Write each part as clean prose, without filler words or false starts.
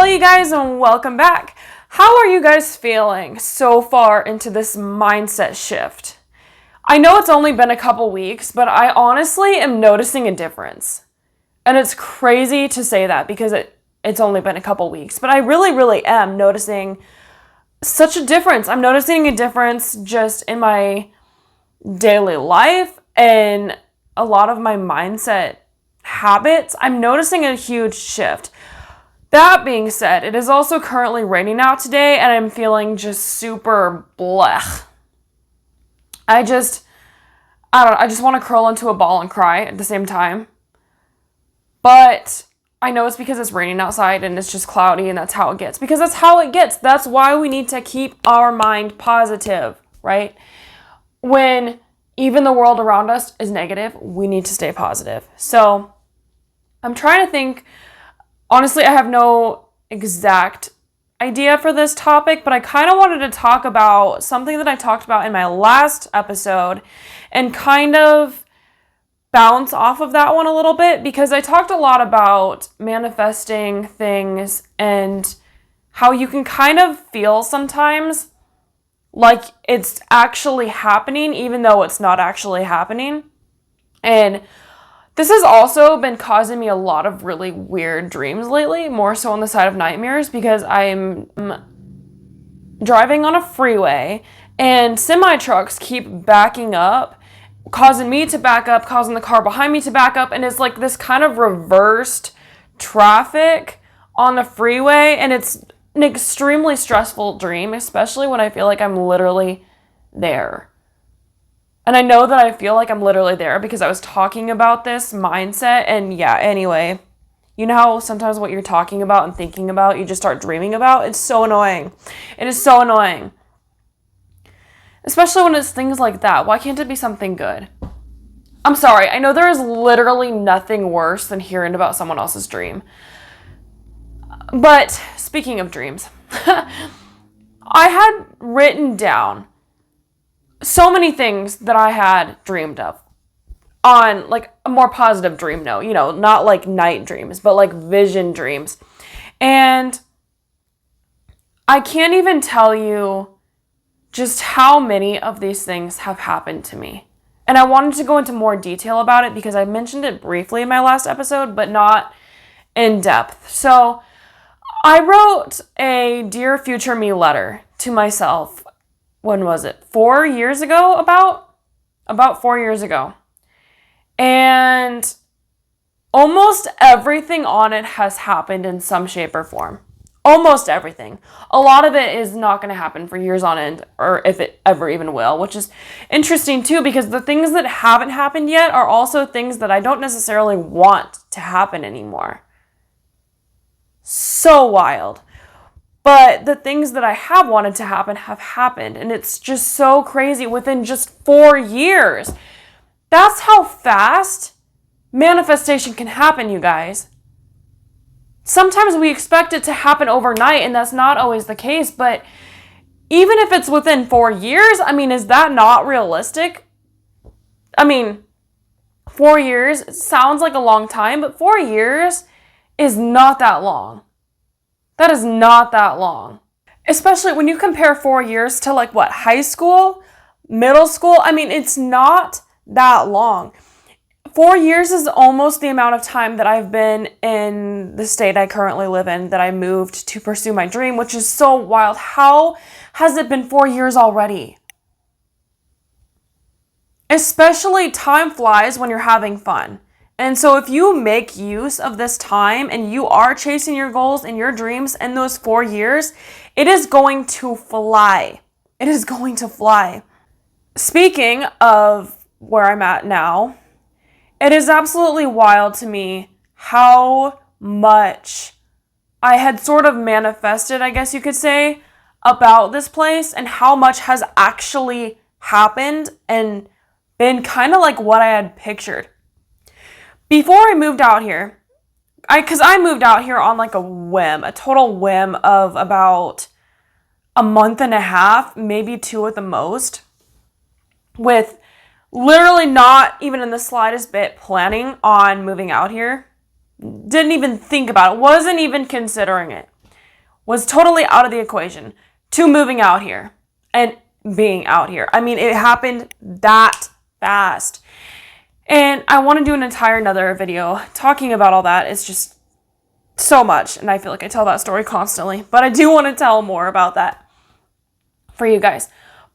you guys, and welcome back. How are you guys feeling so far into this mindset shift? I know it's only been a couple weeks, but I honestly am noticing a difference. And it's crazy to say that because it's only been a couple weeks, but I really am noticing such a difference. I'm noticing a difference just in my daily life and a lot of my mindset habits. I'm noticing a huge shift. That being said, it is also currently raining out today and I'm feeling just super blech. I just want to curl into a ball and cry at the same time. But I know it's because it's raining outside and it's just cloudy and that's how it gets. Because that's how it gets. That's why we need to keep our mind positive, right? When even the world around us is negative, we need to stay positive. So I'm trying to think. Honestly, I have no exact idea for this topic, but I kind of wanted to talk about something that I talked about in my last episode and kind of bounce off of that one a little bit, because I talked a lot about manifesting things and how you can kind of feel sometimes like it's actually happening even though it's not actually happening. And this has also been causing me a lot of really weird dreams lately, more so on the side of nightmares, because I'm driving on a freeway and semi-trucks keep backing up, causing me to back up, causing the car behind me to back up, and it's like this kind of reversed traffic on the freeway, and it's an extremely stressful dream, especially when I feel like I'm literally there. And I know that I feel like I'm literally there because I was talking about this mindset. And yeah, anyway, you know how sometimes what you're talking about and thinking about, you just start dreaming about? It's so annoying. It is so annoying. Especially when it's things like that. Why can't it be something good? I'm sorry. I know there is literally nothing worse than hearing about someone else's dream. But speaking of dreams, I had written down so many things that I had dreamed of on like a more positive dream note, you know, not like night dreams, but like vision dreams. And I can't even tell you just how many of these things have happened to me. And I wanted to go into more detail about it because I mentioned it briefly in my last episode, but not in depth. So I wrote a Dear Future Me letter to myself. When was it? 4 years ago, about 4 years ago. And almost everything on it has happened in some shape or form. Almost everything. A lot of it is not going to happen for years on end, or if it ever even will, which is interesting too, because the things that haven't happened yet are also things that I don't necessarily want to happen anymore. So wild. But the things that I have wanted to happen have happened. And it's just so crazy within just 4 years. That's how fast manifestation can happen, you guys. Sometimes we expect it to happen overnight, and that's not always the case. But even if it's within 4 years, I mean, is that not realistic? I mean, 4 years sounds like a long time, but 4 years is not that long. That is not that long. Especially when you compare 4 years to like what, high school, middle school? I mean, it's not that long. 4 years is almost the amount of time that I've been in the state I currently live in, that I moved to pursue my dream, which is so wild. How has it been 4 years already? Especially time flies when you're having fun. And so if you make use of this time and you are chasing your goals and your dreams in those 4 years, it is going to fly. It is going to fly. Speaking of where I'm at now, it is absolutely wild to me how much I had sort of manifested, I guess you could say, about this place, and how much has actually happened and been kind of like what I had pictured. Before I moved out here, because I moved out here on like a whim, a total whim of about a month and a half, maybe 2 at the most, with literally not even in the slightest bit planning on moving out here. Didn't even think about it, wasn't even considering it. was totally out of the equation to moving out here and being out here. I mean, it happened that fast. And I want to do an entire another video talking about all that. It's just so much, and I feel like I tell that story constantly, but I do want to tell more about that for you guys.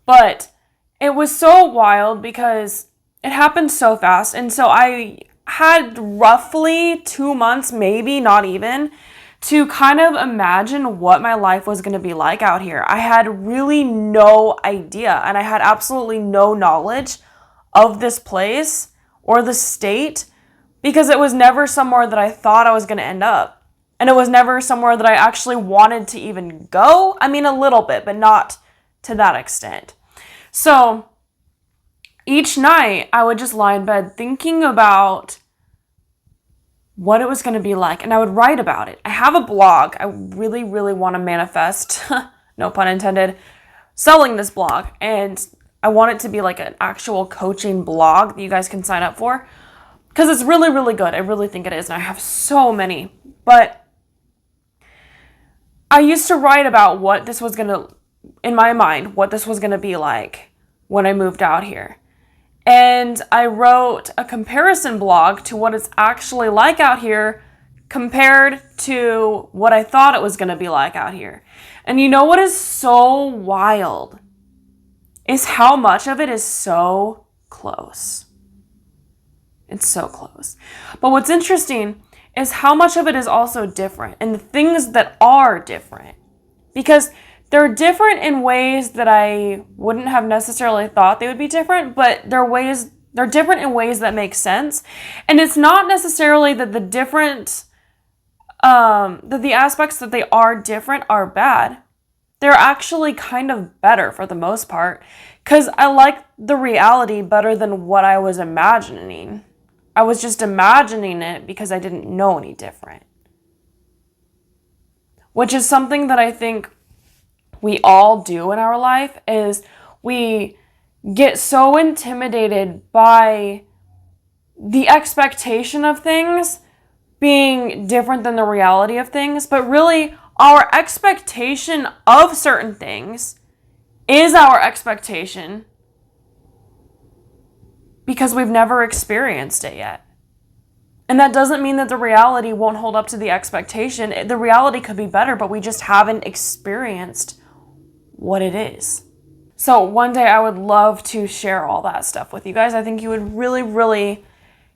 But it was so wild because it happened so fast, and so I had roughly 2 months, maybe not even, to kind of imagine what my life was going to be like out here. I had really no idea, and I had absolutely no knowledge of this place or the state, because it was never somewhere that I thought I was going to end up. And it was never somewhere that I actually wanted to even go. I mean, a little bit, but not to that extent. So each night I would just lie in bed thinking about what it was going to be like. And I would write about it. I have a blog. I really, really want to manifest, no pun intended, selling this blog. And I want it to be like an actual coaching blog that you guys can sign up for, because it's really, really good. I really think it is. And I have so many. But I used to write about what this was going to, in my mind, what this was going to be like when I moved out here. And I wrote a comparison blog to what it's actually like out here compared to what I thought it was going to be like out here. And you know what is so wild is how much of it is so close. It's so close. But what's interesting is how much of it is also different, and the things that are different, because they're different in ways that I wouldn't have necessarily thought they would be different, but they're different in ways that make sense. And it's not necessarily that that the aspects that they are different are bad. They're actually kind of better for the most part, because I like the reality better than what I was imagining. I was just imagining it because I didn't know any different. Which is something that I think we all do in our life, is we get so intimidated by the expectation of things being different than the reality of things. But really, our expectation of certain things is our expectation, because we've never experienced it yet. And that doesn't mean that the reality won't hold up to the expectation. The reality could be better, but we just haven't experienced what it is. So one day I would love to share all that stuff with you guys. I think you would really, really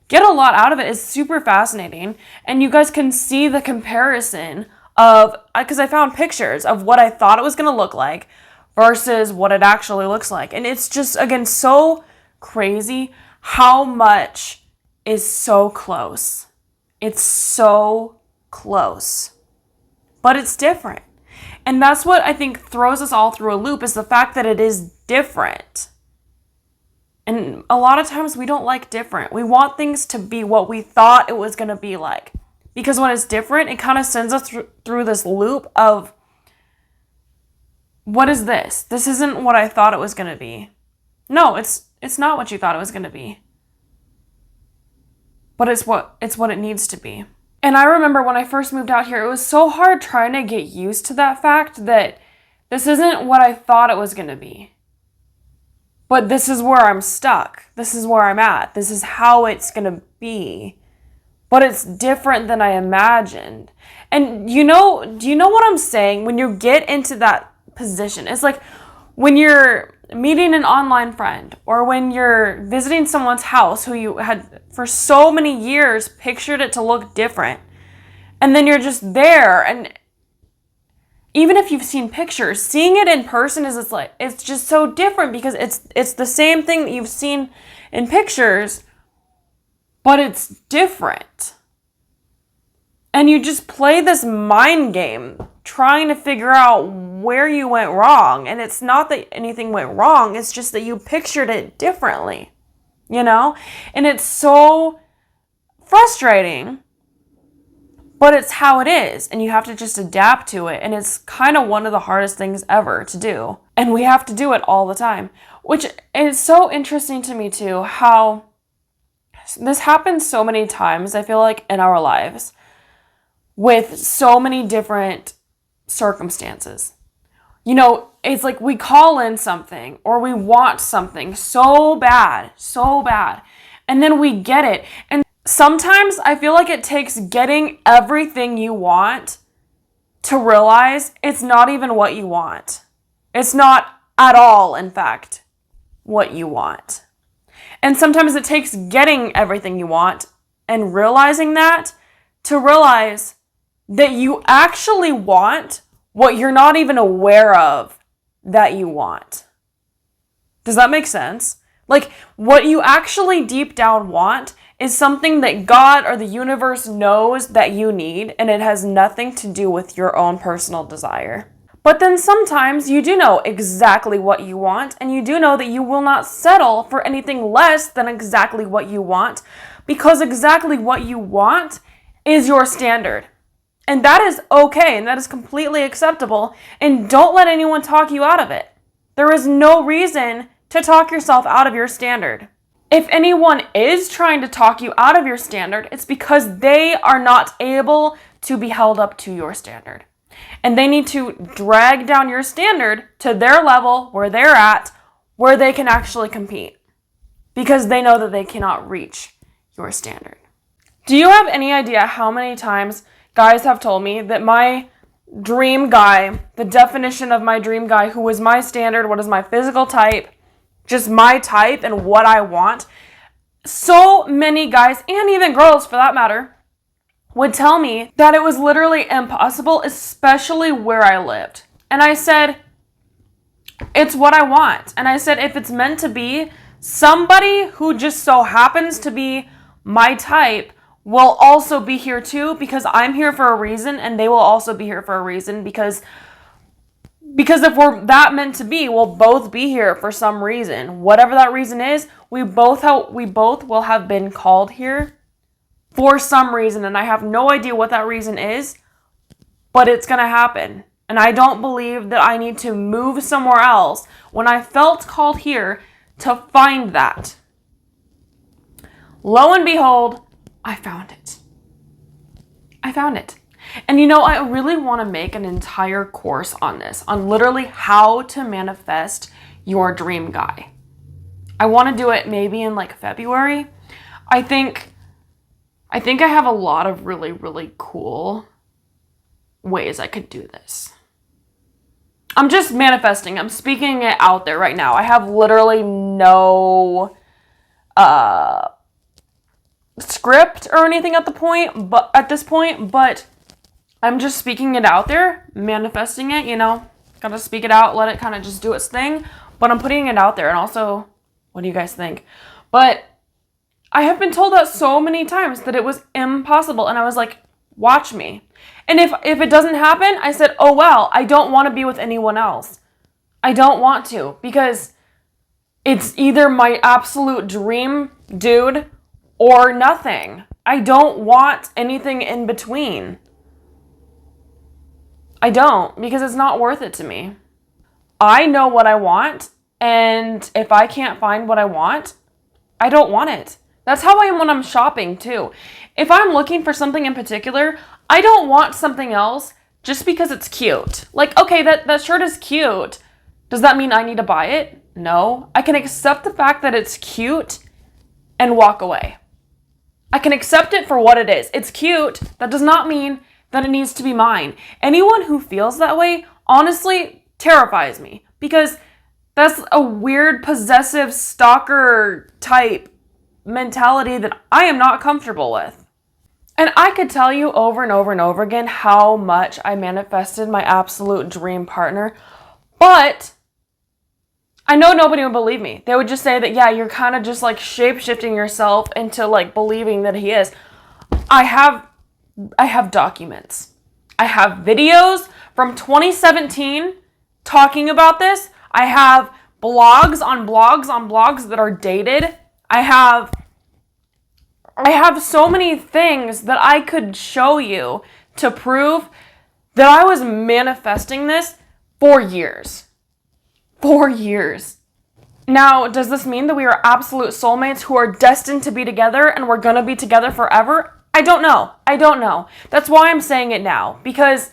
get a lot out of it. It's super fascinating. And you guys can see the comparison of, because I found pictures of what I thought it was going to look like versus what it actually looks like. And it's just, again, so crazy how much is so close. It's so close, but it's different. And that's what I think throws us all through a loop, is the fact that it is different. And a lot of times we don't like different. We want things to be what we thought it was going to be like, because when it's different, it kind of sends us through this loop of, what is this? This isn't what I thought it was going to be. No, it's not what you thought it was going to be. But it's what it needs to be. And I remember when I first moved out here, it was so hard trying to get used to that fact that this isn't what I thought it was going to be. But this is where I'm stuck. This is where I'm at. This is how it's going to be. But it's different than I imagined. And do you know what I'm saying? When you get into that position, it's like when you're meeting an online friend, or when you're visiting someone's house who you had for so many years pictured it to look different, and then you're just there, and even if you've seen pictures, seeing it in person it's just so different, because it's the same thing that you've seen in pictures, but it's different. And you just play this mind game trying to figure out where you went wrong. And it's not that anything went wrong. It's just that you pictured it differently, And it's so frustrating, but it's how it is. And you have to just adapt to it. And it's kind of one of the hardest things ever to do. And we have to do it all the time, which is so interesting to me too, how this happens so many times, I feel like, in our lives, with so many different circumstances. You know, it's like we call in something or we want something so bad, and then we get it. And sometimes I feel like it takes getting everything you want to realize it's not even what you want. It's not at all, in fact, what you want. And sometimes it takes getting everything you want and realizing that to realize that you actually want what you're not even aware of that you want. Does that make sense? Like, what you actually deep down want is something that God or the universe knows that you need, and it has nothing to do with your own personal desire. But then sometimes you do know exactly what you want, and you do know that you will not settle for anything less than exactly what you want, because exactly what you want is your standard. And that is okay, and that is completely acceptable, and don't let anyone talk you out of it. There is no reason to talk yourself out of your standard. If anyone is trying to talk you out of your standard, it's because they are not able to be held up to your standard. And they need to drag down your standard to their level where they're at, where they can actually compete. Because they know that they cannot reach your standard. Do you have any idea how many times guys have told me that my dream guy, the definition of my dream guy, who is my standard, what is my physical type, just my type and what I want, so many guys, and even girls for that matter, would tell me that it was literally impossible, especially where I lived. And I said, it's what I want. And I said, if it's meant to be, somebody who just so happens to be my type will also be here too, because I'm here for a reason, and they will also be here for a reason, because if we're that meant to be, we'll both be here for some reason. Whatever that reason is, we both will have been called here for some reason, and I have no idea what that reason is, but it's going to happen. And I don't believe that I need to move somewhere else when I felt called here to find that. Lo and behold, I found it. And you know, I really want to make an entire course on this, on literally how to manifest your dream guy. I want to do it maybe in like February. I think I have a lot of really, really cool ways I could do this. I'm just manifesting. I'm speaking it out there right now. I have literally no script or anything at this point, but I'm just speaking it out there, manifesting it, you know, gotta speak it out, let it kind of just do its thing, but I'm putting it out there. And also, what do you guys think? But I have been told that so many times that it was impossible, and I was like, watch me. And if it doesn't happen, I said, oh well, I don't want to be with anyone else. I don't want to, because it's either my absolute dream dude or nothing. I don't want anything in between. I don't, because it's not worth it to me. I know what I want, and if I can't find what I want, I don't want it. That's how I am when I'm shopping too. If I'm looking for something in particular, I don't want something else just because it's cute. Like, okay, that shirt is cute. Does that mean I need to buy it? No. I can accept the fact that it's cute and walk away. I can accept it for what it is. It's cute. That does not mean that it needs to be mine. Anyone who feels that way, honestly, terrifies me, because that's a weird possessive stalker type mentality that I am not comfortable with. And I could tell you over and over and over again how much I manifested my absolute dream partner, but I know nobody would believe me. They would just say that, yeah, you're kind of just like shape-shifting yourself into like believing that he is. I have documents. I have videos from 2017 talking about this. I have blogs on blogs on blogs that are dated. I have so many things that I could show you to prove that I was manifesting this for years. 4 years. Now, does this mean that we are absolute soulmates who are destined to be together and we're going to be together forever? I don't know. That's why I'm saying it now, because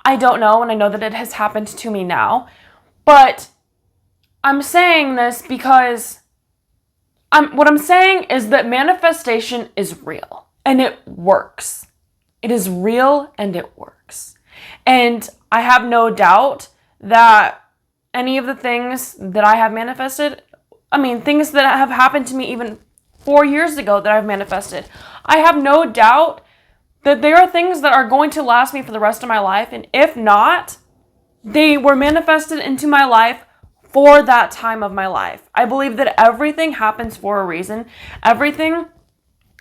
I don't know, and I know that it has happened to me now. But I'm saying this because what I'm saying is that manifestation is real and it works. It is real and it works. And I have no doubt that any of the things that I have manifested, things that have happened to me even 4 years ago that I've manifested, I have no doubt that there are things that are going to last me for the rest of my life. And if not, they were manifested into my life for that time of my life. I believe that everything happens for a reason. Everything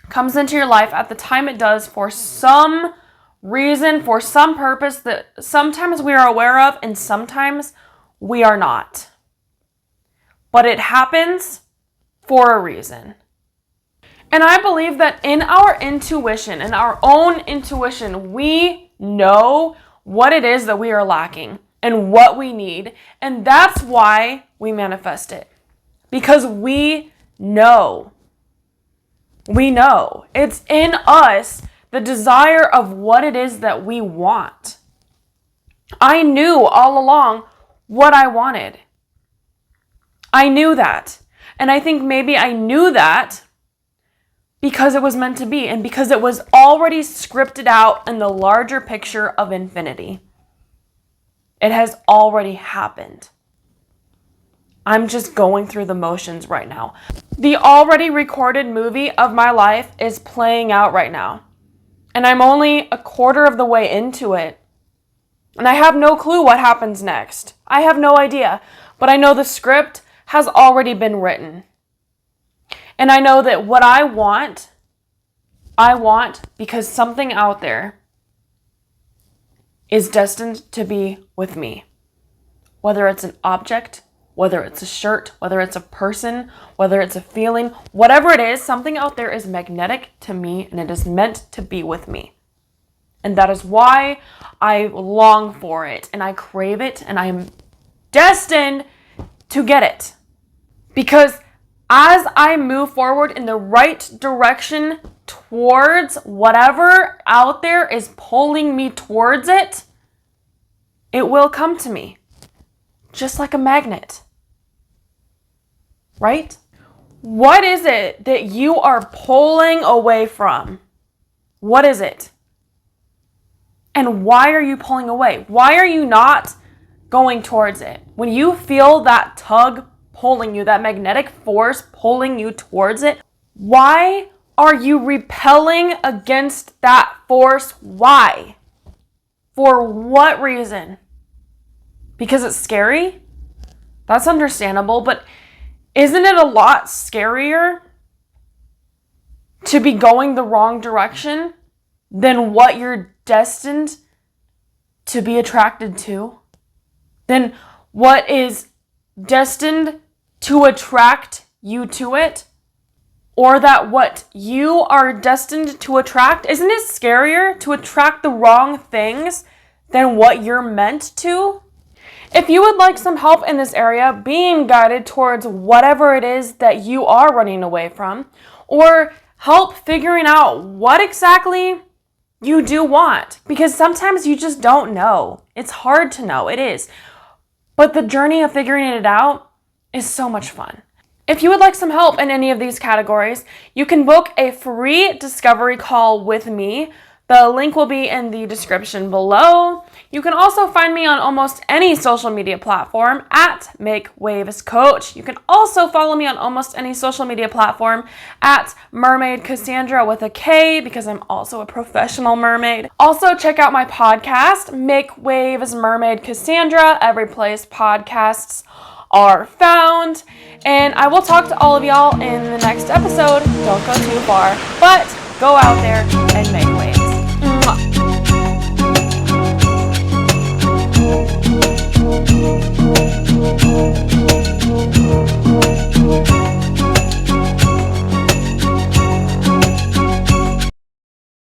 comes into your life at the time it does for some reason, for some purpose that sometimes we are aware of and sometimes we are not. But it happens for a reason. And I believe that in our intuition, in our own intuition, we know what it is that we are lacking and what we need. And that's why we manifest it. Because we know. We know. It's in us, the desire of what it is that we want. I knew all along what I wanted. I knew that. And I think maybe I knew that because it was meant to be and because it was already scripted out in the larger picture of infinity. It has already happened. I'm just going through the motions right now. The already recorded movie of my life is playing out right now. And I'm only a quarter of the way into it. And I have no clue what happens next. I have no idea. But I know the script has already been written. And I know that what I want because something out there is destined to be with me. Whether it's an object, whether it's a shirt, whether it's a person, whether it's a feeling, whatever it is, something out there is magnetic to me and it is meant to be with me. And that is why I long for it and I crave it and I am destined to get it. Because as I move forward in the right direction towards whatever out there is pulling me towards it, it will come to me. Just like a magnet. Right? What is it that you are pulling away from? What is it? And why are you pulling away? Why are you not going towards it? When you feel that tug pulling you, that magnetic force pulling you towards it, why are you repelling against that force? Why? For what reason? Because it's scary? That's understandable, but isn't it a lot scarier to be going the wrong direction than what you're destined to be attracted to? Than what is destined to attract you to it? Or that what you are destined to attract, isn't it scarier to attract the wrong things than what you're meant to? If you would like some help in this area, being guided towards whatever it is that you are running away from, or help figuring out what exactly you do want, because sometimes you just don't know. It's hard to know, it is. But the journey of figuring it out is so much fun. If you would like some help in any of these categories, you can book a free discovery call with me. The link will be in the description below. You can also find me on almost any social media platform at Make Waves Coach. You can also follow me on almost any social media platform at Mermaid Kassandra with a K, because I'm also a professional mermaid. Also, check out my podcast, Make Waves Mermaid Kassandra, every place podcasts are found. And I will talk to all of y'all in the next episode. Don't go too far, but go out there and make